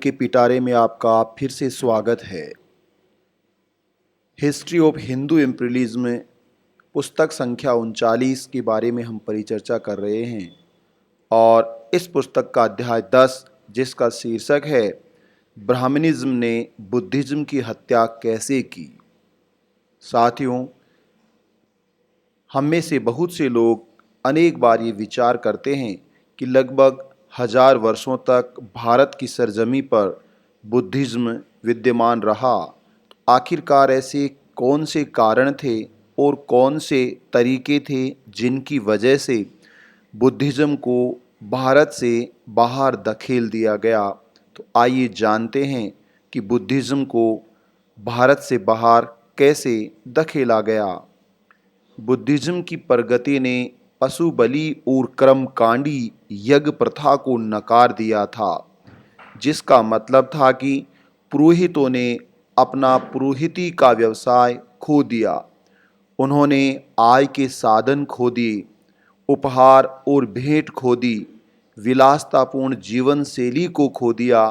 के पिटारे में आपका फिर से स्वागत है। हिस्ट्री ऑफ हिंदू इम्पीरियलिज्म पुस्तक संख्या 39 के बारे में हम परिचर्चा कर रहे हैं और इस पुस्तक का अध्याय 10 जिसका शीर्षक है ब्राह्मणिज्म ने बुद्धिज्म की हत्या कैसे की। साथियों, हम में से बहुत से लोग अनेक बार ये विचार करते हैं कि लगभग 1000 वर्षों तक भारत की सरजमी पर बुद्धिज्म विद्यमान रहा। आखिरकार ऐसे कौन से कारण थे और कौन से तरीके थे जिनकी वजह से बुद्धिज्म को भारत से बाहर धकेल दिया गया। तो आइए जानते हैं कि बुद्धिज्म को भारत से बाहर कैसे धकेला गया। बुद्धिज्म की प्रगति ने पशु बलि और कर्मकांडी यज्ञ प्रथा को नकार दिया था, जिसका मतलब था कि पुरोहितों ने अपना पुरोहिती का व्यवसाय खो दिया। उन्होंने आय के साधन खो दिए, उपहार और भेंट खो दी, विलासतापूर्ण जीवन शैली को खो दिया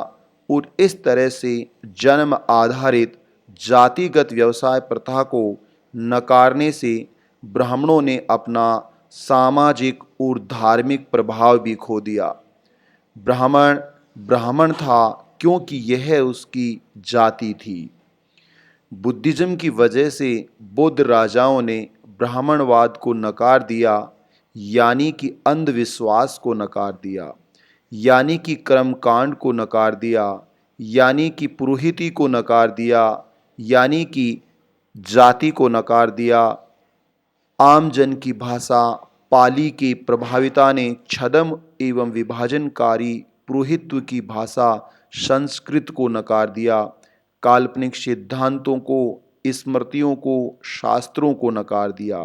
और इस तरह से जन्म आधारित जातिगत व्यवसाय प्रथा को नकारने से ब्राह्मणों ने अपना सामाजिक और धार्मिक प्रभाव भी खो दिया। ब्राह्मण ब्राह्मण था क्योंकि यह उसकी जाति थी। बुद्धिज्म की वजह से बौद्ध राजाओं ने ब्राह्मणवाद को नकार दिया, यानी कि अंधविश्वास को नकार दिया, यानी कि कर्मकांड को नकार दिया, यानी कि पुरोहिती को नकार दिया, यानी कि जाति को नकार दिया। आम जन की भाषा पाली के प्रभाविता ने छद्म एवं विभाजनकारी पुरोहित्व की भाषा संस्कृत को नकार दिया। काल्पनिक सिद्धांतों को, स्मृतियों को, शास्त्रों को नकार दिया।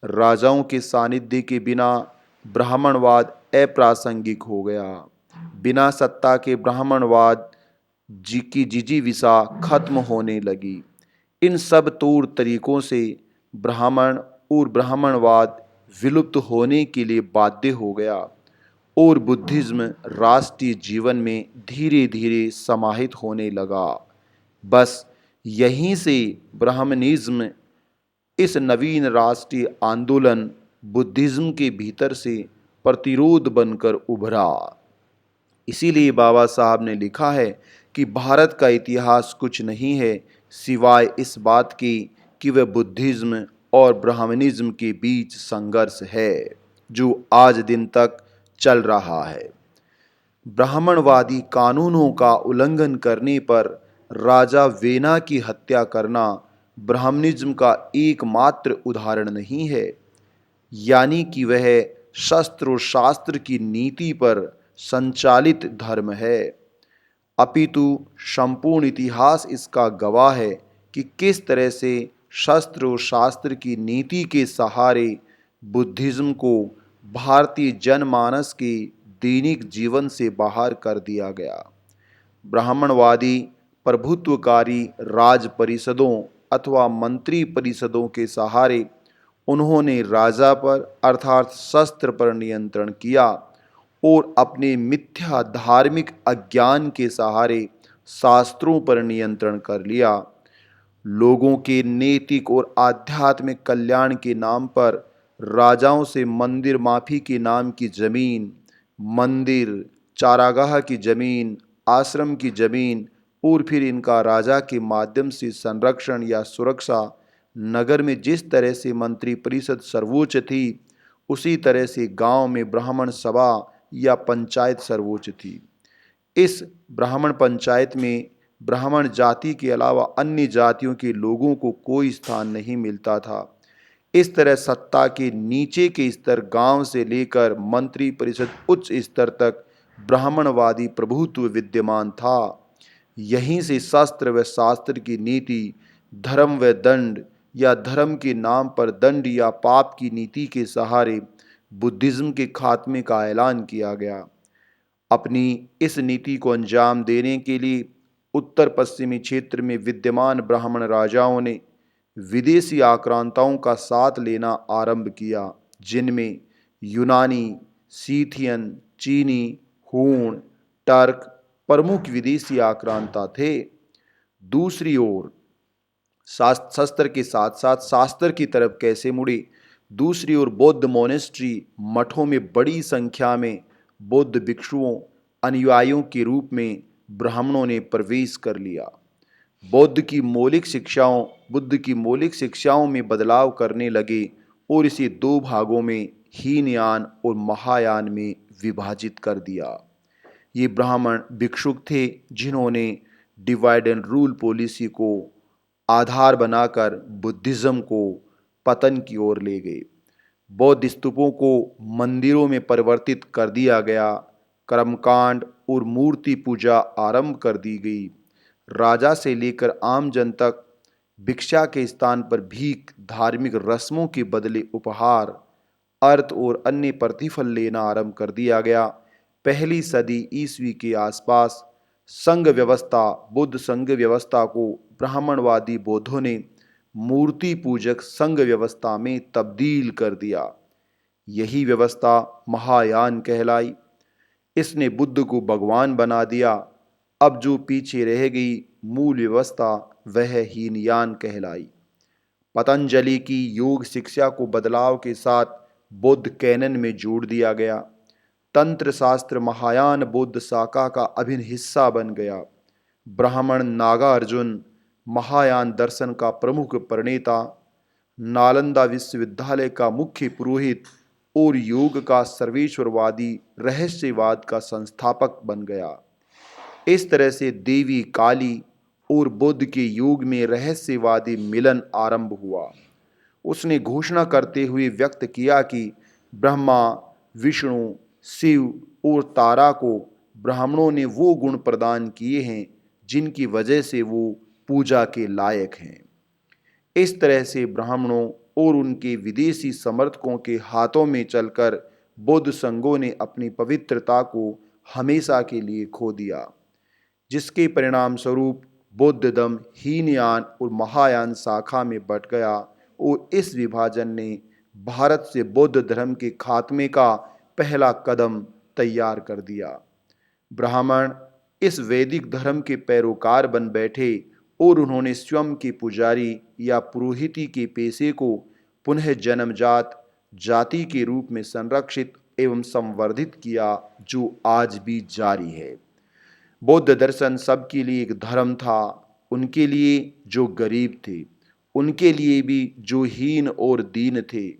राजाओं के सानिध्य के बिना ब्राह्मणवाद अप्रासंगिक हो गया। बिना सत्ता के ब्राह्मणवाद की जिजीविषा खत्म होने लगी। इन सब तौर तरीकों से ब्राह्मण और ब्राह्मणवाद विलुप्त होने के लिए बाध्य हो गया और बुद्धिज्म राष्ट्रीय जीवन में धीरे धीरे समाहित होने लगा। बस यहीं से ब्राह्मणिज्म, इस नवीन राष्ट्रीय आंदोलन, बुद्धिज्म के भीतर से प्रतिरोध बनकर उभरा। इसीलिए बाबा साहब ने लिखा है कि भारत का इतिहास कुछ नहीं है सिवाय इस बात की कि वह बुद्धिज्म और ब्राह्मणिज्म के बीच संघर्ष है जो आज दिन तक चल रहा है। ब्राह्मणवादी कानूनों का उल्लंघन करने पर राजा वेना की हत्या करना ब्राह्मणिज्म का एकमात्र उदाहरण नहीं है, यानी कि वह शस्त्र और शास्त्र की नीति पर संचालित धर्म है, अपितु संपूर्ण इतिहास इसका गवाह है कि किस तरह से शस्त्र और शास्त्र की नीति के सहारे बुद्धिज्म को भारतीय जनमानस के दैनिक जीवन से बाहर कर दिया गया। ब्राह्मणवादी प्रभुत्वकारी राज परिषदों अथवा मंत्री परिषदों के सहारे उन्होंने राजा पर अर्थात शस्त्र पर नियंत्रण किया और अपने मिथ्या धार्मिक अज्ञान के सहारे शास्त्रों पर नियंत्रण कर लिया। लोगों के नैतिक और आध्यात्मिक कल्याण के नाम पर राजाओं से मंदिर माफी के नाम की जमीन, मंदिर, चारागाह की जमीन, आश्रम की जमीन और फिर इनका राजा के माध्यम से संरक्षण या सुरक्षा, नगर में जिस तरह से मंत्री परिषद सर्वोच्च थी उसी तरह से गांव में ब्राह्मण सभा या पंचायत सर्वोच्च थी। इस ब्राह्मण पंचायत में ब्राह्मण जाति के अलावा अन्य जातियों के लोगों को कोई स्थान नहीं मिलता था। इस तरह सत्ता के नीचे के स्तर गांव से लेकर मंत्री परिषद उच्च स्तर तक ब्राह्मणवादी प्रभुत्व विद्यमान था। यहीं से शस्त्र व शास्त्र की नीति, धर्म व दंड या धर्म के नाम पर दंड या पाप की नीति के सहारे बुद्धिज्म के खात्मे का ऐलान किया गया। अपनी इस नीति को अंजाम देने के लिए उत्तर पश्चिमी क्षेत्र में विद्यमान ब्राह्मण राजाओं ने विदेशी आक्रांताओं का साथ लेना आरंभ किया, जिनमें यूनानी, सीथियन, चीनी, हूण, टर्क प्रमुख विदेशी आक्रांता थे। दूसरी ओर शस्त्र के साथ साथ शास्त्र की तरफ कैसे मुड़े? दूसरी ओर बौद्ध मोनेस्ट्री मठों में बड़ी संख्या में बौद्ध भिक्षुओं अनुयायियों के रूप में ब्राह्मणों ने प्रवेश कर लिया। बुद्ध की मौलिक शिक्षाओं में बदलाव करने लगे और इसे दो भागों में हीनयान और महायान में विभाजित कर दिया। ये ब्राह्मण भिक्षुक थे जिन्होंने डिवाइड एंड रूल पॉलिसी को आधार बनाकर बुद्धिज्म को पतन की ओर ले गए। बौद्ध स्तूपों को मंदिरों में परिवर्तित कर दिया गया। कर्मकांड और मूर्ति पूजा आरंभ कर दी गई। राजा से लेकर आम जन तक भिक्षा के स्थान पर भीख, धार्मिक रस्मों के बदले उपहार, अर्थ और अन्य प्रतिफल लेना आरंभ कर दिया गया। पहली सदी ईस्वी के आसपास बुद्ध संघ व्यवस्था को ब्राह्मणवादी बौद्धों ने मूर्ति पूजक संघ व्यवस्था में तब्दील कर दिया। यही व्यवस्था महायान कहलाई। इसने बुद्ध को भगवान बना दिया। अब जो पीछे रह गई मूल व्यवस्था वह हीनयान कहलाई। पतंजलि की योग शिक्षा को बदलाव के साथ बौद्ध कैनन में जोड़ दिया गया। तंत्र शास्त्र महायान बौद्ध शाखा का अभिन्न हिस्सा बन गया। ब्राह्मण नागार्जुन महायान दर्शन का प्रमुख प्रणेता, नालंदा विश्वविद्यालय का मुख्य पुरोहित और योग का सर्वेश्वरवादी रहस्यवाद का संस्थापक बन गया। इस तरह से देवी काली और बुद्ध के योग में रहस्यवादी मिलन आरंभ हुआ। उसने घोषणा करते हुए व्यक्त किया कि ब्रह्मा, विष्णु, शिव और तारा को ब्राह्मणों ने वो गुण प्रदान किए हैं जिनकी वजह से वो पूजा के लायक हैं। इस तरह से ब्राह्मणों और उनके विदेशी समर्थकों के हाथों में चलकर बौद्ध संघों ने अपनी पवित्रता को हमेशा के लिए खो दिया, जिसके परिणाम स्वरूप बौद्ध धर्म हीनयान और महायान शाखा में बंट गया और इस विभाजन ने भारत से बौद्ध धर्म के खात्मे का पहला कदम तैयार कर दिया। ब्राह्मण इस वैदिक धर्म के पैरोकार बन बैठे और उन्होंने स्वयं के पुजारी या पुरोहिती के पेशे को पुनः जन्मजात जाति के रूप में संरक्षित एवं संवर्धित किया, जो आज भी जारी है। बौद्ध दर्शन सबके लिए एक धर्म था, उनके लिए जो गरीब थे, उनके लिए भी जो हीन और दीन थे,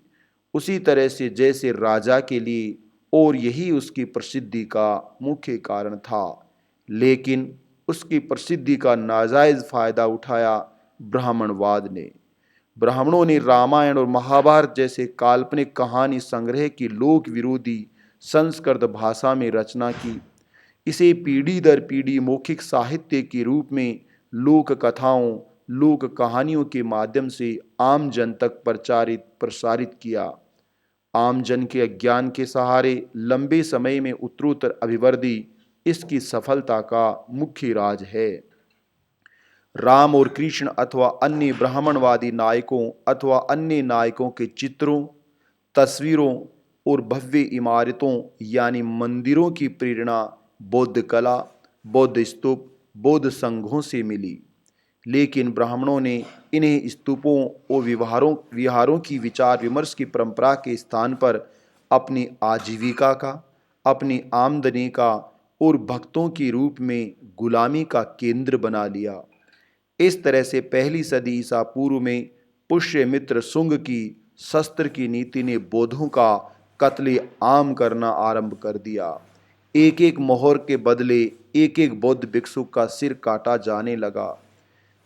उसी तरह से जैसे राजा के लिए, और यही उसकी प्रसिद्धि का मुख्य कारण था। लेकिन उसकी प्रसिद्धि का नाजायज फायदा उठाया ब्राह्मणवाद ने। ब्राह्मणों ने रामायण और महाभारत जैसे काल्पनिक कहानी संग्रह की लोक विरोधी संस्कृत भाषा में रचना की। इसे पीढ़ी दर पीढ़ी मौखिक साहित्य के रूप में लोक कथाओं, लोक कहानियों के माध्यम से आम जन तक प्रसारित किया। आम जन के अज्ञान के सहारे लंबे समय में उत्तरोत्तर अभिवृद्धि इसकी सफलता का मुख्य राज है। राम और कृष्ण अथवा अन्य ब्राह्मणवादी नायकों अथवा अन्य नायकों के चित्रों, तस्वीरों और भव्य इमारतों यानी मंदिरों की प्रेरणा बौद्ध कला, बौद्ध स्तूप, बौद्ध संघों से मिली। लेकिन ब्राह्मणों ने इन्हें स्तूपों और विहारों की विचार विमर्श की परंपरा के स्थान पर अपनी आजीविका का, अपनी आमदनी का और भक्तों के रूप में गुलामी का केंद्र बना लिया। इस तरह से पहली सदी ईसा पूर्व में पुष्यमित्र शुंग की शस्त्र की नीति ने बौद्धों का कत्ले आम करना आरंभ कर दिया। एक एक मोहर के बदले एक एक बौद्ध भिक्षुक का सिर काटा जाने लगा।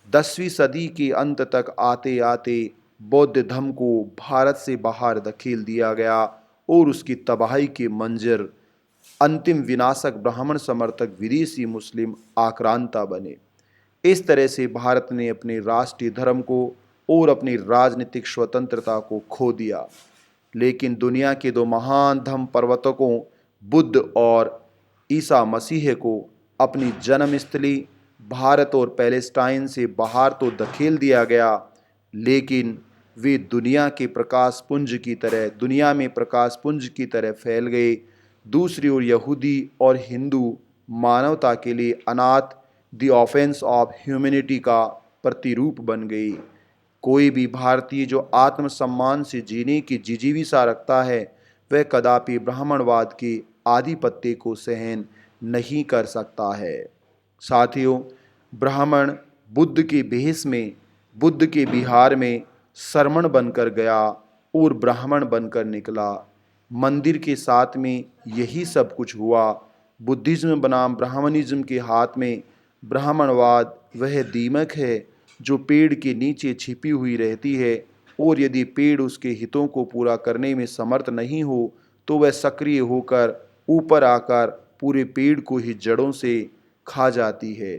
10वीं सदी के अंत तक आते आते बौद्ध धर्म को भारत से बाहर धकेल दिया गया और उसकी तबाही के मंजर अंतिम विनाशक ब्राह्मण समर्थक विदेशी मुस्लिम आक्रांता बने। इस तरह से भारत ने अपने राष्ट्रीय धर्म को और अपनी राजनीतिक स्वतंत्रता को खो दिया। लेकिन दुनिया के दो महान धर्म प्रवर्तकों बुद्ध और ईसा मसीह को अपनी जन्मस्थली भारत और पैलेस्टाइन से बाहर तो धकेल दिया गया, लेकिन वे दुनिया में प्रकाश पुंज की तरह फैल गए। दूसरी ओर यहूदी और हिंदू मानवता के लिए अनाथ, द ऑफेंस ऑफ ह्यूमैनिटी का प्रतिरूप बन गई। कोई भी भारतीय जो आत्मसम्मान से जीने की जिजीविषा रखता है वह कदापि ब्राह्मणवाद के आधिपत्य को सहन नहीं कर सकता है। साथियों, ब्राह्मण बुद्ध के भेष में, बुद्ध के विहार में शरमण बनकर गया और ब्राह्मण बनकर निकला। मंदिर के साथ में यही सब कुछ हुआ। बुद्धिज्म बनाम ब्राह्मणिज्म के हाथ में ब्राह्मणवाद वह दीमक है जो पेड़ के नीचे छिपी हुई रहती है, और यदि पेड़ उसके हितों को पूरा करने में समर्थ नहीं हो तो वह सक्रिय होकर ऊपर आकर पूरे पेड़ को ही जड़ों से खा जाती है।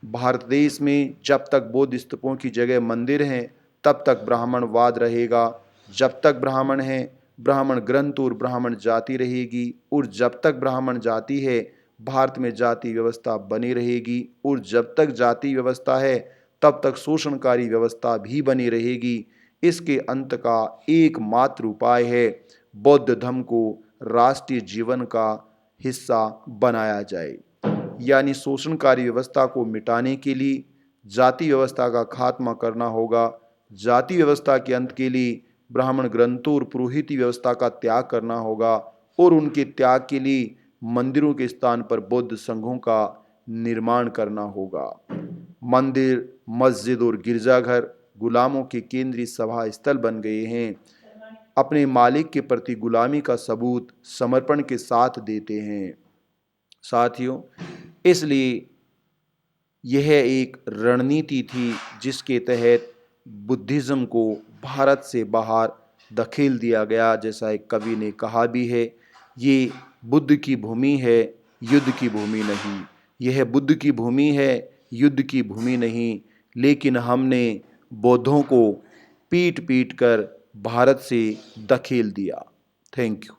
भारत देश में जब तक बौद्ध स्तूपों की जगह मंदिर हैं तब तक ब्राह्मणवाद रहेगा। जब तक ब्राह्मण हैं, ब्राह्मण ग्रंथ और ब्राह्मण जाति रहेगी, और जब तक ब्राह्मण जाति है भारत में जाति व्यवस्था बनी रहेगी, और जब तक जाति व्यवस्था है तब तक शोषणकारी व्यवस्था भी बनी रहेगी। इसके अंत का एकमात्र उपाय है बौद्ध धर्म को राष्ट्रीय जीवन का हिस्सा बनाया जाए। यानी शोषणकारी व्यवस्था को मिटाने के लिए जाति व्यवस्था का खात्मा करना होगा। जाति व्यवस्था के अंत के लिए ब्राह्मण ग्रंथों और पुरोहिती व्यवस्था का त्याग करना होगा, और उनके त्याग के लिए मंदिरों के स्थान पर बौद्ध संघों का निर्माण करना होगा। मंदिर, मस्जिद और गिरजाघर गुलामों के केंद्रीय सभा स्थल बन गए हैं। अपने मालिक के प्रति गुलामी का सबूत समर्पण के साथ देते हैं। साथियों, इसलिए यह एक रणनीति थी जिसके तहत बुद्धिज़्म को भारत से बाहर धकेल दिया गया। जैसा एक कवि ने कहा भी है, ये बुद्ध की भूमि है, युद्ध की भूमि नहीं। यह बुद्ध की भूमि है, युद्ध की भूमि नहीं। लेकिन हमने बौद्धों को पीट पीट कर भारत से धकेल दिया। Thank you.